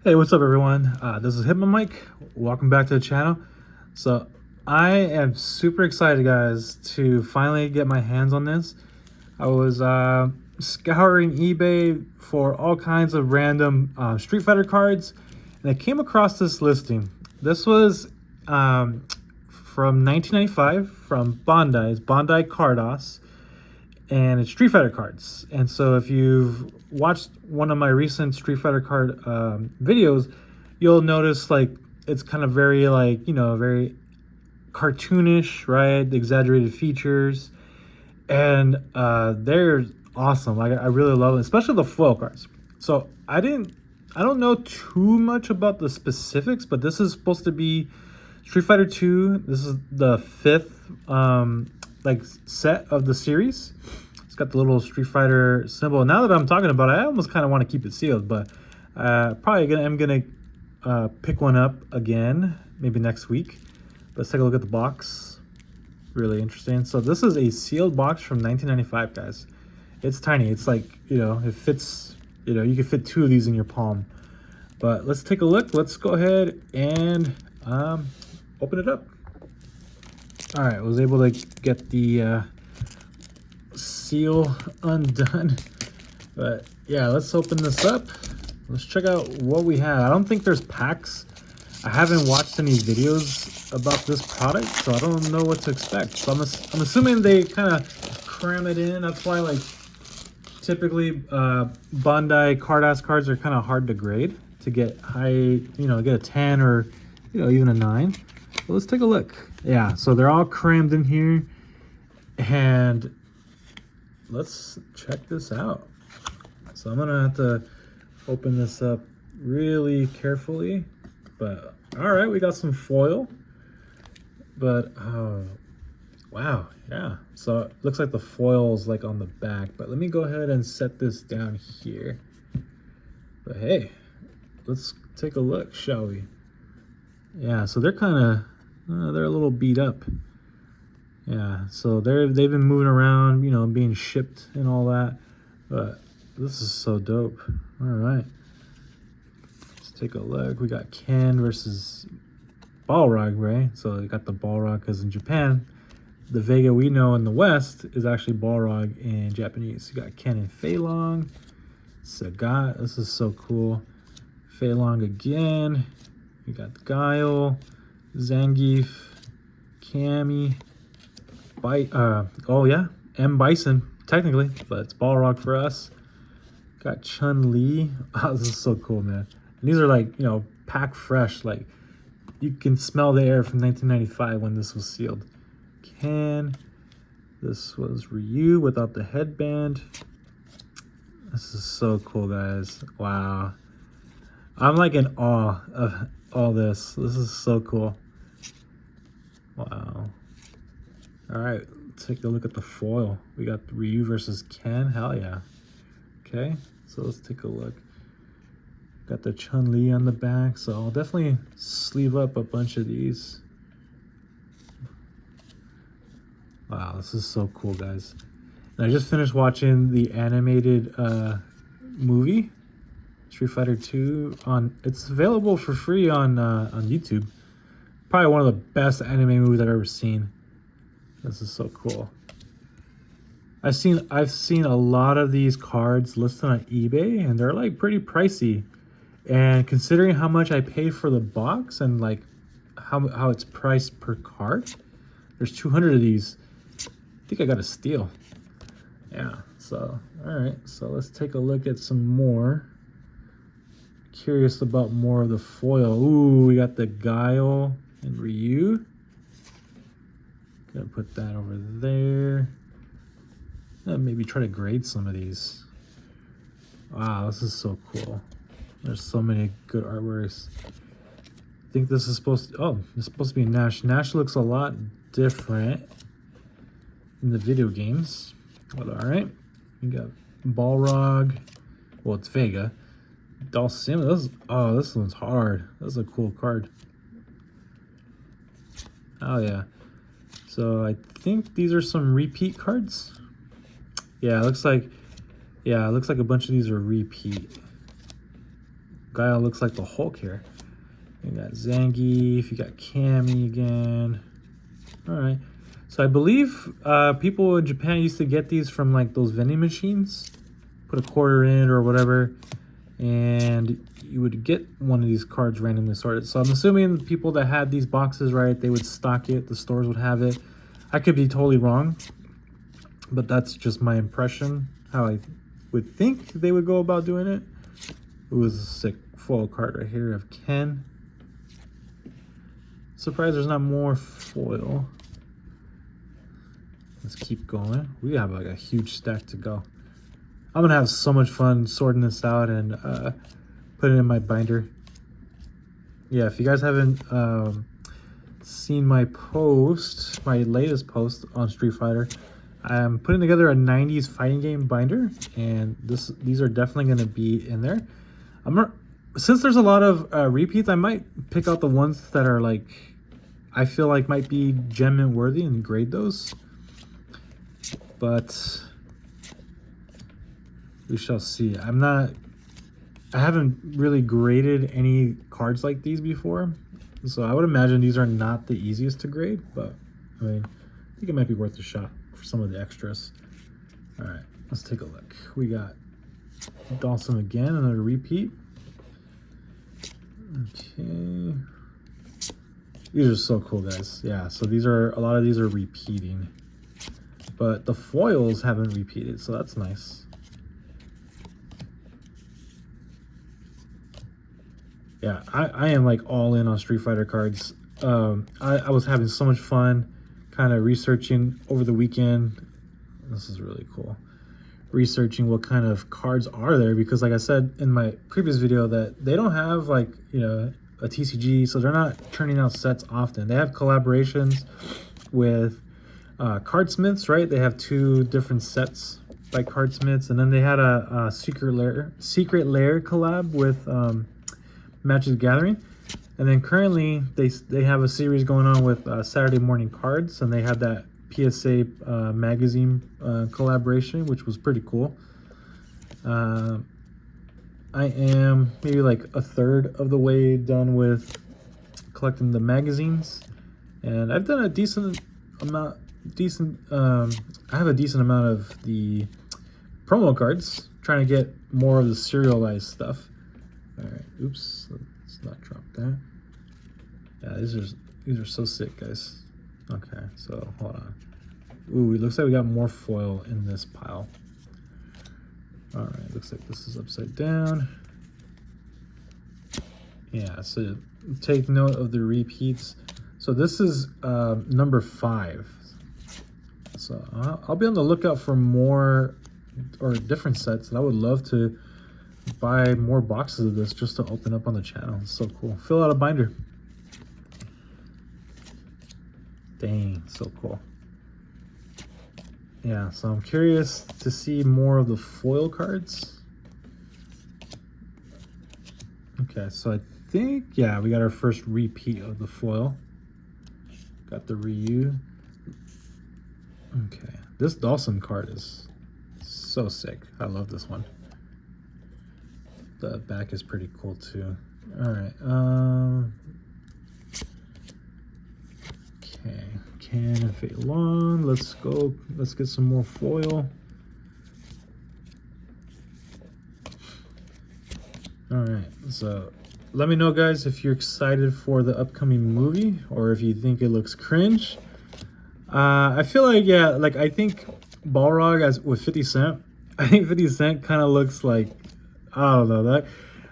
Hey, what's up everyone? This is Hitman Mike. Welcome back to the channel. So I am super excited, guys, to finally get my hands on this. I was scouring eBay for all kinds of random Street Fighter cards, and I came across this listing. This was from 1995 from Bandai. It's Bandai Carddass, and it's Street Fighter cards. And so if you've watched one of my recent Street Fighter card videos, you'll notice like it's kind of very like, you know, very cartoonish, right? Exaggerated features, and they're awesome. Like I really love it, especially the foil cards. So I don't know too much about the specifics, but this is supposed to be Street Fighter 2. This is the fifth like set of the series. It's got the little Street Fighter symbol. Now that I'm talking about it, I almost kind of want to keep it sealed, but I'm gonna pick one up again maybe next week. Let's take a look at the box. Really interesting. So this is a sealed box from 1995, guys. It's tiny. It's like, you know, it fits, you know, you can fit two of these in your palm. But let's take a look. Let's go ahead and open it up. All right, I was able to get the seal undone, but yeah, let's open this up. Let's check out what we have. I don't think there's packs. I haven't watched any videos about this product, so I don't know what to expect. So I'm assuming they kind of cram it in. That's why, like, typically Bandai Carddass cards are kind of hard to grade to get high, you know, get a 10 or, you know, even a 9. So let's take a look. Yeah, so they're all crammed in here, and let's check this out. So I'm gonna have to open this up really carefully, but all right, we got some foil. But wow, yeah, so it looks like the foil is like on the back, but let me go ahead and set this down here. But hey, let's take a look, shall we? Yeah, so they're kind of they're a little beat up. Yeah, so they've been moving around, you know, being shipped and all that. But this is so dope. All right, let's take a look. We got Ken versus Balrog, right? So we got the Balrog because in Japan, the Vega we know in the West is actually Balrog in Japanese. You got Ken and Fei Long, Sagat. This is so cool. Fei Long again. We got Guile, Zangief, Cammy, oh yeah, M Bison technically, but it's Balrog for us. Got Chun-Li. Oh, this is so cool, man. And these are like, you know, pack fresh. Like you can smell the air from 1995 when this was sealed. Ken. This was Ryu without the headband. This is so cool, guys. Wow. I'm like in awe of all this. This is so cool. Wow. All right, let's take a look at the foil. We got Ryu versus Ken. Hell yeah. Okay, so let's take a look. Got the Chun-Li on the back, so I'll definitely sleeve up a bunch of these. Wow, this is so cool, guys. And I just finished watching the animated movie, Street Fighter 2. It's available for free on YouTube. Probably one of the best anime movies I've ever seen. This is so cool. I've seen a lot of these cards listed on eBay, and they're like pretty pricey. And considering how much I paid for the box and like how it's priced per card, there's 200 of these. I think I got a steal. Yeah. So all right. So let's take a look at some more. Curious about more of the foil. Ooh, we got the Guile and Ryu. Gonna put that over there. Maybe try to grade some of these. Wow, this is so cool. There's so many good artworks. I think this is supposed to, oh, this is supposed to be Nash. Nash looks a lot different in the video games. But all right, we got Balrog. Well, it's Vega. Dulcima. Oh, this one's hard. That's a cool card. Oh yeah. So I think these are some repeat cards. Yeah, it looks like a bunch of these are repeat. guy that looks like the Hulk here. You got Zangief, you got Cammy again. All right. So I believe people in Japan used to get these from like those vending machines. Put a quarter in or whatever, and you would get one of these cards randomly sorted. So I'm assuming the people that had these boxes, right, they would stock it. The stores would have it. I could be totally wrong, but that's just my impression, how I would think they would go about doing it. It was a sick foil card right here of Ken. Surprised there's not more foil. Let's keep going. We have like a huge stack to go. I'm gonna have so much fun sorting this out and putting it in my binder. Yeah, if you guys haven't seen my post, my latest post on Street Fighter, I'm putting together a 90s fighting game binder, and these are definitely gonna be in there. Since there's a lot of repeats, I might pick out the ones that are like, I feel like might be gem mint worthy and grade those. But we shall see. I haven't really graded any cards like these before, so I would imagine these are not the easiest to grade, but I mean, I think it might be worth a shot for some of the extras. All right, let's take a look. We got Dawson again, another repeat. Okay. These are so cool, guys. Yeah, so a lot of these are repeating, but the foils haven't repeated, so that's nice. Yeah, I am like all in on Street Fighter cards. I was having so much fun kind of researching over the weekend. This is really cool. Researching what kind of cards are there, because like I said in my previous video that they don't have like, you know, a TCG, so they're not turning out sets often. They have collaborations with Cardsmiths, right? They have 2 different sets by Cardsmiths, and then they had a Secret Lair collab with Magic the Gathering, and then currently they have a series going on with Saturday Morning Cards, and they had that PSA magazine collaboration, which was pretty cool. I am maybe like a third of the way done with collecting the magazines, and I've done a decent amount. I have a decent amount of the promo cards, trying to get more of the serialized stuff. All right, oops, let's not drop that. Yeah, these are so sick, guys. Okay, so hold on. Ooh, it looks like we got more foil in this pile. All right, looks like this is upside down. Yeah, so take note of the repeats. So this is number 5. So I'll be on the lookout for more or different sets, and I would love to buy more boxes of this just to open up on the channel. It's so cool. Fill out a binder. Dang, so cool. Yeah, so I'm curious to see more of the foil cards. Okay, so I think, yeah, we got our first repeat of the foil. Got the Ryu. Okay, this Dawson card is so sick. I love this one. The back is pretty cool too. All right, okay, Can and Fei Long. Let's go. Let's get some more foil. All right, so let me know, guys, if you're excited for the upcoming movie or if you think it looks cringe. I feel like, yeah, like I think Balrog as with 50 Cent. I think 50 Cent kind of looks like, I don't know, that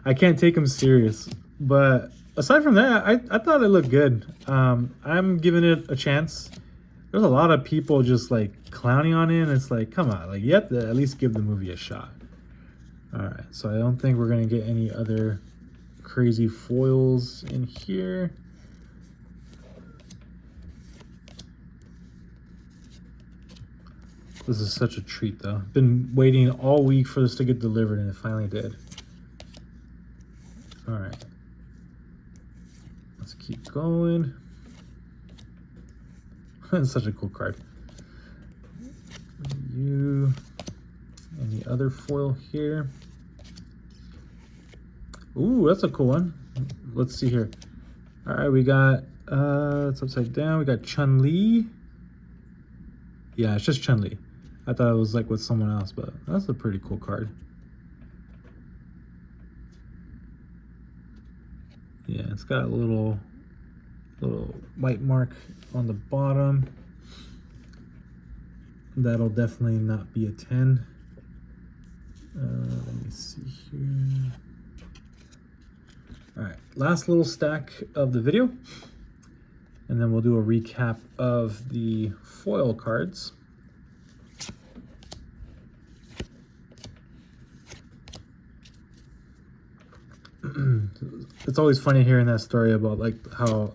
I can't take him serious. But aside from that, I thought it looked good. I'm giving it a chance. There's a lot of people just like clowning on it, and it's like, come on, like you have to at least give the movie a shot. All right, so I don't think we're gonna get any other crazy foils in here. This is such a treat, though. Been waiting all week for this to get delivered, and it finally did. All right. Let's keep going. It's such a cool card. And the other foil here. Ooh, that's a cool one. Let's see here. All right, we got, it's upside down. We got Chun-Li. Yeah, it's just Chun-Li. I thought it was like with someone else, but that's a pretty cool card. Yeah, it's got a little white mark on the bottom. That'll definitely not be a 10. Let me see here. All right, last little stack of the video, and then we'll do a recap of the foil cards. It's always funny hearing that story about like how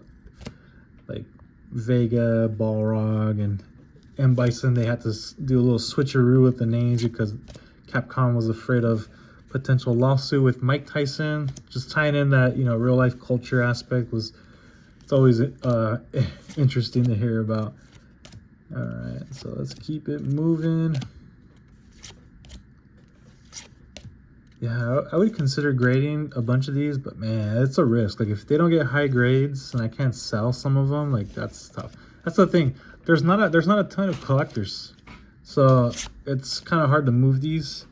like Vega, Balrog, and M. Bison, they had to do a little switcheroo with the names because Capcom was afraid of potential lawsuit with Mike Tyson. Just tying in that, you know, real life culture aspect was, it's always interesting to hear about. All right, so let's keep it moving. Yeah, I would consider grading a bunch of these, but man, it's a risk. Like if they don't get high grades and I can't sell some of them, like that's tough. That's the thing. There's not a ton of collectors, so it's kind of hard to move these.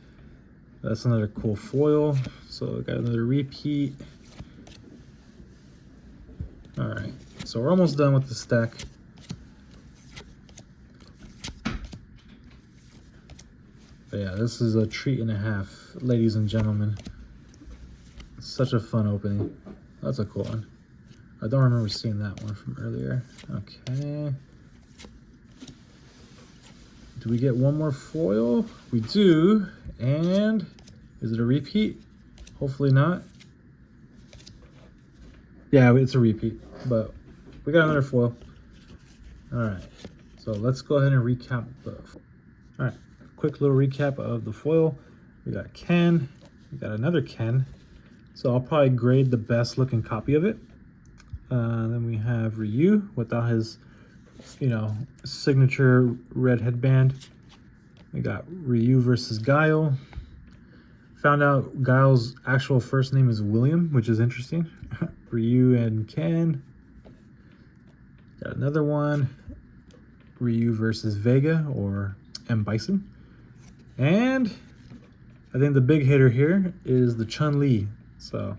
That's another cool foil. So I got another repeat. All right, so we're almost done with the stack. But yeah, this is a treat and a half, ladies and gentlemen. Such a fun opening. That's a cool one. I don't remember seeing that one from earlier. Okay. Do we get one more foil? We do. And is it a repeat? Hopefully not. Yeah, it's a repeat, but we got another foil. All right. So let's go ahead and recap the. All right. Quick little recap of the foil. We got Ken, we got another Ken. So I'll probably grade the best looking copy of it. Then we have Ryu without his, you know, signature red headband. We got Ryu versus Guile. Found out Guile's actual first name is William, which is interesting. Ryu and Ken. Got another one. Ryu versus Vega or M. Bison. And I think the big hitter here is the Chun-Li. So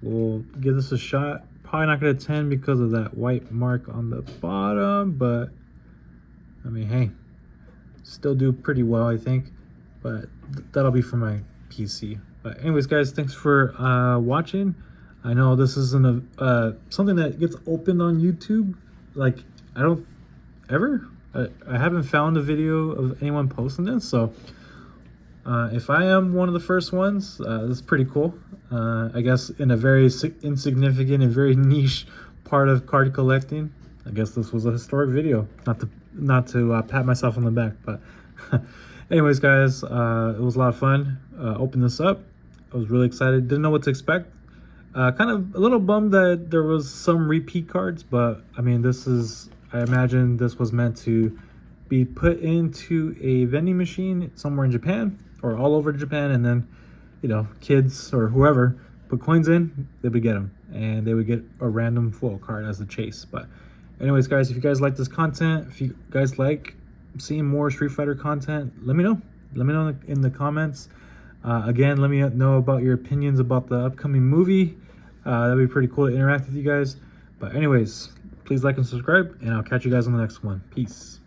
we'll give this a shot. Probably not going to 10 because of that white mark on the bottom, but I mean, hey, still do pretty well, I think. But that'll be for my PC. But anyways, guys, thanks for watching. I know this isn't a something that gets opened on YouTube. Like, I don't ever. I haven't found a video of anyone posting this, so if I am one of the first ones, this is pretty cool. I guess in a very insignificant and very niche part of card collecting, I guess this was a historic video. Not to pat myself on the back, but anyways, guys, it was a lot of fun. Opened this up. I was really excited. Didn't know what to expect. Kind of a little bummed that there was some repeat cards, but I mean, I imagine this was meant to be put into a vending machine somewhere in Japan or all over Japan, and then, you know, kids or whoever put coins in, they would get them, and they would get a random foil card as the chase. But anyways, guys, if you guys like this content, if you guys like seeing more Street Fighter content, let me know. Let me know in the comments. Again, let me know about your opinions about the upcoming movie. That'd be pretty cool to interact with you guys. But anyways, please like and subscribe, and I'll catch you guys on the next one. Peace.